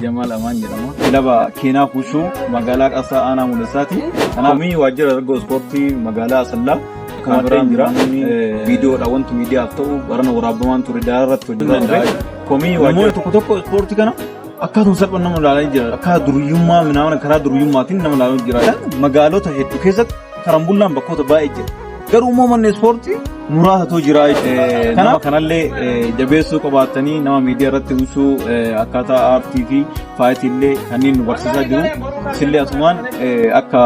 Jamal Aman jedhama. Kilaba Keenaa Kushuu magaalaa Qasaa Aanaa Mul'issaati. Kanaafuu waajjira dargaggoon ispoortii magaalaa Asallaa kaameraan jira. Viidiyoodha wanti miidiyaaf ta'u barana waraabamaan ture daararratti hojjetaa ture. Komii waajjira tokko ispoortii kana akkaataa salphaan nama ilaalaa jira. Akka duruyyummaa minamana karaa duruyyummaatiin nama ilaalaa jira. Magaalota hedduu keessatti karambullaan bakkoota baay'ee jira. Garuu uummanni ispoortii muraasatu jira. Kanaaf kanallee jabeessuu qabaatanii nama miidiyaa irratti ibsuu akkaataa aartii fi faayitillee kanneen nu barsiisaa jiru. Isillee asumaan akka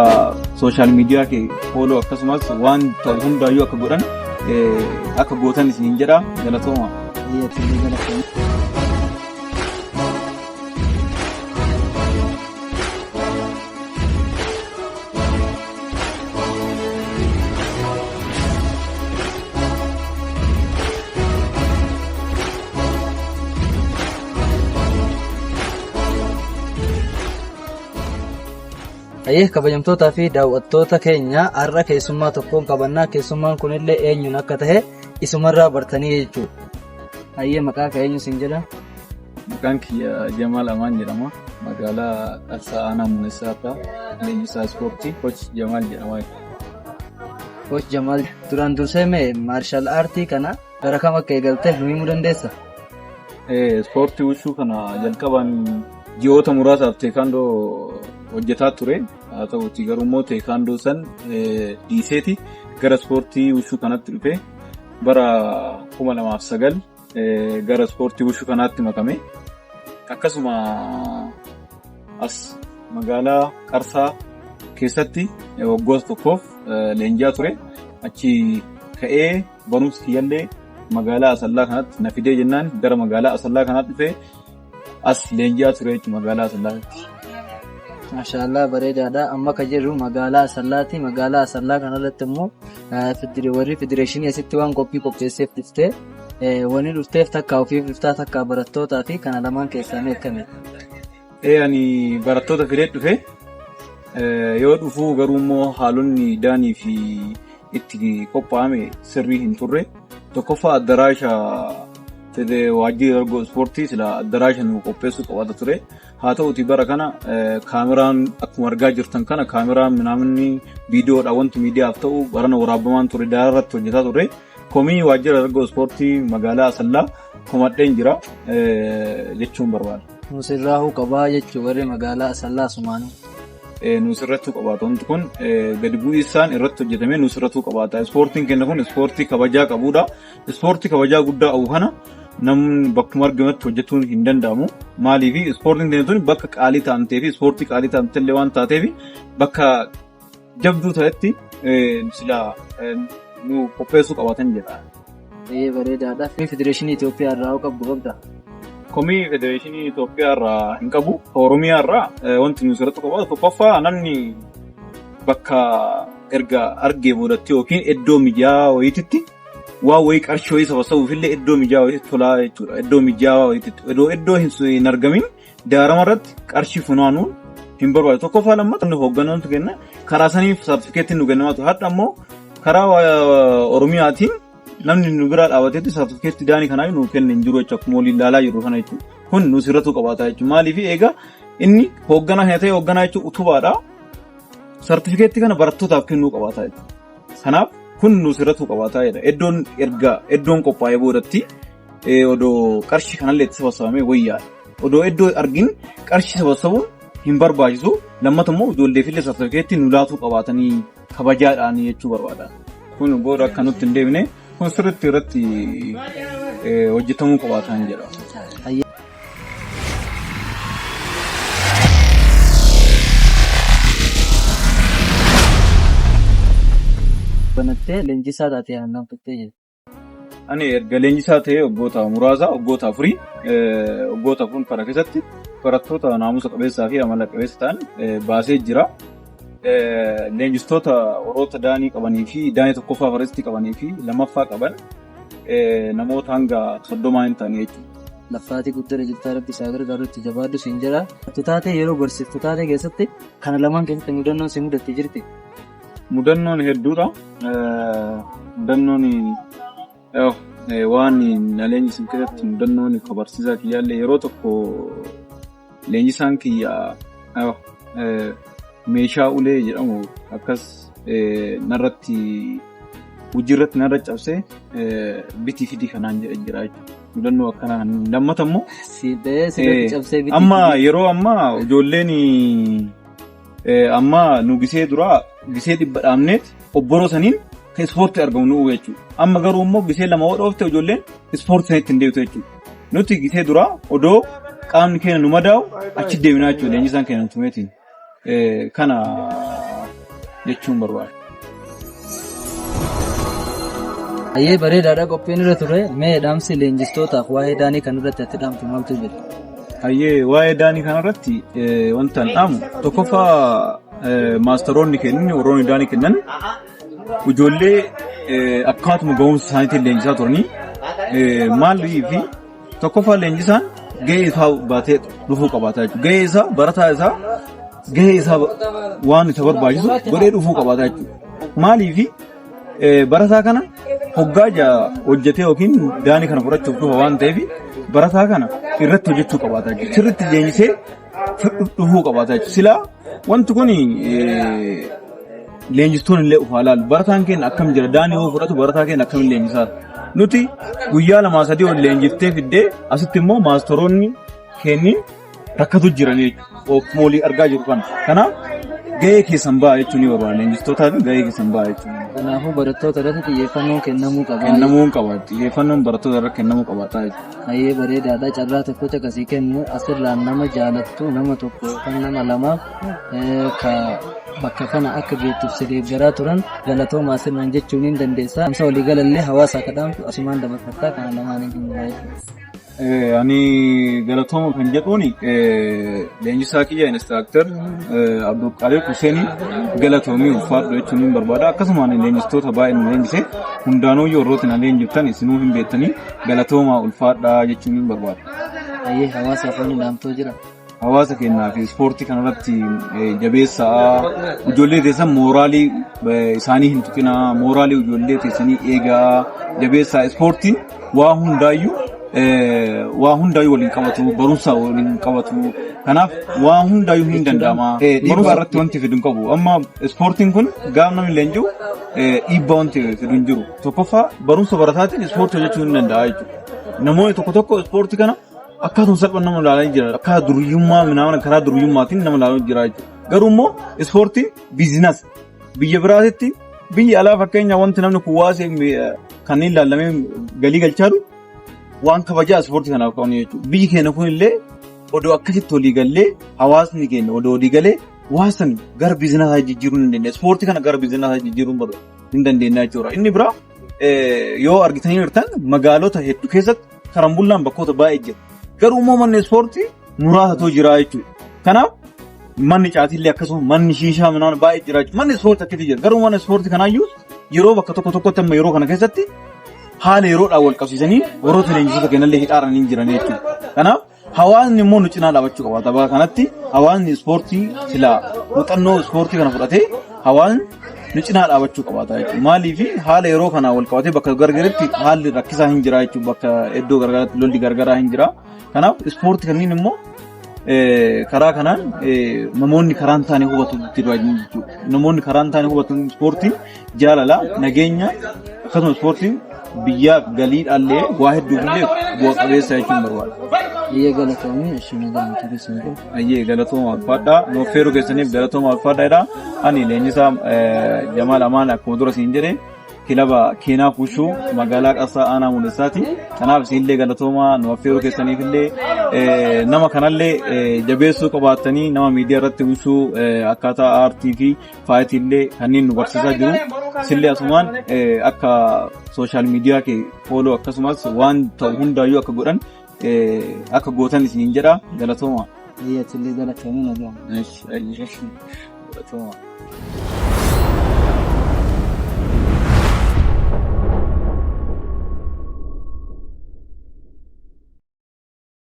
sooshaal miidiyaa kee fooloo akkasumas waan ta'u hundaayyuu akka godhan akka gootan isiniin jedha. Galatooma. Ayyee kabajamtootaa fi daawwattoota keenya har'a keessummaa tokkoon qabannaa. Keessummaan kunillee eenyuun akka ta'e isumarraa bartanii jechuudha. Ayyee maqaa kee eenyu siin jedha? Maqaan kiyya Jamal Aman jedhama. Magaalaa Qasaa Aanaa Mul'issaarraa leenjisaa ispoortii Coach Jamal jedhama. Coach Jamal duraan dursee mee maarshaal aartii kana gara kam akka eegalte nu himuu dandeessa? Ispoortii wushuu kana jalqabaan ji'oota muraasaaf teekaandoo hojjetaa ture. Haa ta'uutii garuu immoo teekaandoo san dhiiseeti gara ispoortii wushuu kanatti dhufe bara 2009 gara ispoortii wushuu kanaatti makame. Akkasuma as magaalaa Qarsaa keessatti waggoota tokkoof leenji'aa ture. Achi ka'ee barumsa kiyyallee magaalaa Asallaa kanatti na fidee jennaan gara magaalaa Asallaa kanaatti dhufe as leenji'aa ture magaalaa Asallaatti. Maashaallah bareedaadha. Amma kan jirru magaalaa Asallaati. Magaalaa Asallaa kanarratti immoo warri federeeshinii asitti waan qophii qopheesseef dhuftee wanni dhufteef takka ofiif dhuftaa takka barattootaa fi kana lamaan keessaa meeqame? Ani barattoota fidee dhufe yoo dhufuu garuu immoo haalonni daanii fi itti qophaa'ame sirrii hin turre. Tokkoffaa addaraasha waajjira dargaggoo ispoortii sila addaraasha nu qopheessuu qabaata ture. Haa ta'uutii bara kana kaameraan akkuma argaa jirtan kana kaameraan minaaminni viidiyoodha wanti miidiyaaf ta'u barana waraabamaan ture daararratti hojjetaa ture. Komii waajjira dargaggoo ispoortii magaalaa Asallaa komadheen jira jechuun barbaada. Nusirraahuu qabaa jechuun warri magaalaa Asallaa sumaanuu. Nusirrattuu qabaata. Wanti kun gadi bu'iisaan irratti hojjetamee nusirrattuu qabaata. Ispoortiin kenna kun ispoortii kabajaa qabudha. Ispoortii kabajaa guddaa qabu kana namni bakkuma argamatti hojjetuun hin danda'amu. Maaliif ispoortiin kenna kun bakka qaalii ta'amtee fi ispoortii qaalii ta'amtellee waan taateef bakka jabduu ta'etti sila nu qopheessuu qabaatan jedha. Bareedaadha. Federeeshinii Itoophiyaa irraa qabdu qabda? Komii federeeshinii Itoophiyaa irraa hin qabu. Oromiyaa irraa wanti nuti irratti qabaatu tokkoffaa namni bakka erga argee boodatti yookiin iddoo mijaawaa wayiitti waa wayii qarshii wayii sabasabuuf illee iddoo mijaawaa wayiitti tolaa jechuudha. Iddoo mijaawaa wayiitti iddoo hin argamin daarama irratti qarshii funaanuun hin barbaadu. Tokkoffaa lammataa hoogganoota kenna karaa saniif saartifikeettiin nu kennamaa ture. Hadda ammoo karaa Oromiyaatiin namni nu biraa dhaabateetti saartifikeetti daanii kanaa nu kenna hin jiru jechuudha. Akkuma waliin ilaalaa jirru kana jechuudha. Kun nu sirrattuu qabaata jechuudha. Maaliif egaa inni hoogganaa kana ta'e hoogganaa jechuudha utubaadha. Saartifikeetti kana barattootaaf kennuu qabaata jechuudha. Kanaaf kun nu sirrattuu qabaata jechuudha. Iddoon qophaa'ee boodatti odoo qarshii kanallee itti sabasabamee wayyaadha. Odoo iddoo argin qarshii sabasabuun hin barbaachisu. Lammata immoo ijoolleefillee saartifikeetti nu laatuu qabaatanii kabajaadhaan jechuu barbaada. Kun booda akka nutti hin deebine kun sirriitti irratti hojjetamuu qabaatan jedha. Banattee leenjisaa taatee aannan fattee jirti. Ani erga leenjisaa ta'ee waggoota muraasa waggoota 4 waggoota 4 kana keessatti barattoota naamusa qabeessaa fi amala qabeessa ta'an baasee jira. Leenjistoota warroota daanii qabanii fi daanii tokkoffaa faristii qabanii fi lammaffaa qaban namoota hanga 30 hin taane jechuudha. Laffaatii guddaa jirtaa rabbi isaa gargaarutti jabaaddu siin jira. Taatee yeroo barsiiftu taatee keessatti kana lamaan keessatti mudannoon si mudattee jirti. Mudannoon hedduudha. Mudannoon waan naleenyi isin keessatti mudannoon barsiisaa kiyyaallee yeroo tokko leenjisaan kiyya meeshaa ulee jedhamu akkas narratti hojiirratti narra cabsee bitii fidii kanaan jira jechuudha. Mudannoo akkanaa lammata immoo amma yeroo ammaa ijoolleen amma nu gisee duraa gisee 100 dhaabneet obboroo saniin ispoortii argamu nu jechuudha. Amma garuu immoo gisee 2 hodhoofte ijoolleen ispoortii sanitti hin deebitu jechuudha. Nuti gisee duraa odoo qaamni keenya nu madaa'u achi deebinaa jechuudha. Leenjisaan keenya tumeetiin kana jechuun barbaada. Ayyee bareedaadha qophiin irra ture. Mee dhaamsi leenjistootaaf waa'ee daanii kan irratti ati dhaamtu maaltu jira? Ayyee waa'ee daanii kanarratti wanta an dhaamu tokkoffaa maasteroonni kennan warroonni daanii kennan ijoollee akkaatuma ga'umsa isaaniitiin leenjisaa turanii maaliif tokkoffaa leenjisaan gahee isaa baatee dhufuu qabaata jechuudha. Gahee isaa barataa isaa gahee isaa waan isa barbaachisu godhee dhufuu qabaata jechuudha. Maaliif barataa kana hoggaa hojjetee yookiin daanii kana fudhachuuf dhufa waan ta'eef barataa kana irratti hojjechuu qabaata jechuudha. Sirriitti leenjisee dhufuu qabaata jechuudha. Silaa wanti kun leenjistoon illee ufaa laalu. Barataan keenya akkam jira daanii yoo fudhatu barataa keenya akkamiin leenjisaa? Nuti guyyaa 2-3 ol leenjiftee fiddee asitti immoo maastoroonni kenniin rakkatu jiran jechuudha. Moolii argaa jiru kana. Kanaaf gahee keessan ba'a jechuun ni barbaada. Leenjistootaaf gahee keessan ba'a jechuudha. Kanaafuu barattoota irratti xiyyeeffannoon kennamuu qaba. Kennamuu qaba. Xiyyeeffannoon barattoota irratti kennamuu qabaata jechuudha. Ayyee bareedaadha. Carraa tokkocha kasii kennu asirraan nama jaalattu nama tokko yookaan nama lamaaf bakka kana akka geettuuf si deeggaraa turan galatoomaa sirnaan jechuun ni dandeessa. Amsa waliigalallee hawaasa kadhaamtu asumaan dabarfattaa kana lamaan hin ani galatooma kan jedhuun leenjisaa kiyya instructor Abdul Qadir Hussein galatoomii ulfaadhu jechuun ni barbaada. Akkasumaan leenjistoota baay'een leenjisee hundaanuu yerootti na leenjiftan isinuu hin beektanii galatooma ulfaadhaa jechuun ni barbaada. Ayyee hawaasaaf wanni dhaamtoo jira. Hawaasa keenyaa fi ispoortii kanarratti jabeessaa ijoollee teessan mooraalii isaanii hin tuqinaa mooraalii ijoollee teessanii eegaa jabeessaa ispoortiin waa hundaayyuu waliin qabatu barumsa waliin qabatu kanaaf waa hundaayyuu hin danda'ama. Barumsa irratti wanti fidu hin qabu. Amma ispoortiin kun gaafa namni leenji'u dhiibbaa wanti fidu hin jiru. Tokkoffaa barumsa barataatiin ispoortii hojjechuu hin danda'a jechuudha. Namoonni tokko ispoortii kana akkasuma salphaan nama ilaalaa jira. Akka duruyyummaa minaaman karaa duruyyummaatiin nama ilaalaa jira jechuudha. Garuu immoo ispoortiin biizinas biyya biraatitti biyya alaa fakkeenya wanti namni kuwaasee kanneen ilaalamee galii galchaadhu waan kabajaa ispoortii kanaaf qaban jechuudha. Biyyi keenya kun illee odoo akkasitti walii gallee hawaasni keenya odoo walii galee waasan gara biizinasaa jijjiiruu hin dandeenya. Ispoortii kana gara biizinasaa jijjiiruu hin dandeenya jechuudha. Inni biraa yoo argitanii jirtan magaalota hedduu keessatti karambullaan bakkoota baay'ee jira. Garuu immoo manni ispoortii muraasatu jira jechuudha. Kanaaf manni caatiillee akkasuma manni shiishaa minaan baay'ee jira jechuudha. Manni ispoortii akkasii jira. Garuu manni ispoortii kanaayyuu yeroo bakka tokkotti amma yeroo kana keessatti haala yeroodhaan wal qabsiisanii warroota leenjisoota kennallee hidhaaranii jiran jechuudha. Kanaaf hawaasni immoo nu cinaa dhaabachuu qaba. Tapha kanatti hawaasni ispoortii silaa muuxannoo ispoortii kana fudhatee hawaasni nu cinaa dhaabachuu qabaata jechuudha. Maaliif haala yeroo kanaa wal qabatee bakka gargaritti haalli rakkisaa hin jira jechuudha. Bakka iddoo gargaraatti lolli gargaraa hin jira. Kanaaf ispoortii kanneen immoo karaa kanaan namoonni karaan taanee hubatu jechuudha. Namoonni karaan taanee hubatu ispoortiin jaalala nageenya akkasuma ispoortiin biyyaaf galiidhaallee waa hedduufillee bu'a qabeessa jechuun barbaada. Ayyee galatoomii isheen galatoomii. Ayyee galatooma ulfaadhaa nuuf feeruu keessaniif galatooma ulfaadhaadha. Ani leenjisaa Jamaal Amaan akkuma dura siin jedhe kilaba Keenaa Fushuu magaalaa Qarsaa Aanaa Mul'isaati. Kanaaf isinillee galatooma nuuf feeruu keessaniifillee nama kanallee jabeessuu qabaatanii nama miidiyaa irratti ibsuu akkaataa aartii fi faayitiillee kanneen nu barsiisaa jiru. Isinillee asumaan akka sooshaal miidiyaa kee fooloo akkasumas waan ta'u hundaayyuu akka godhan akka gootan isin jedha galatooma. Ayyee isinillee galatoomii nagaa. Galatooma.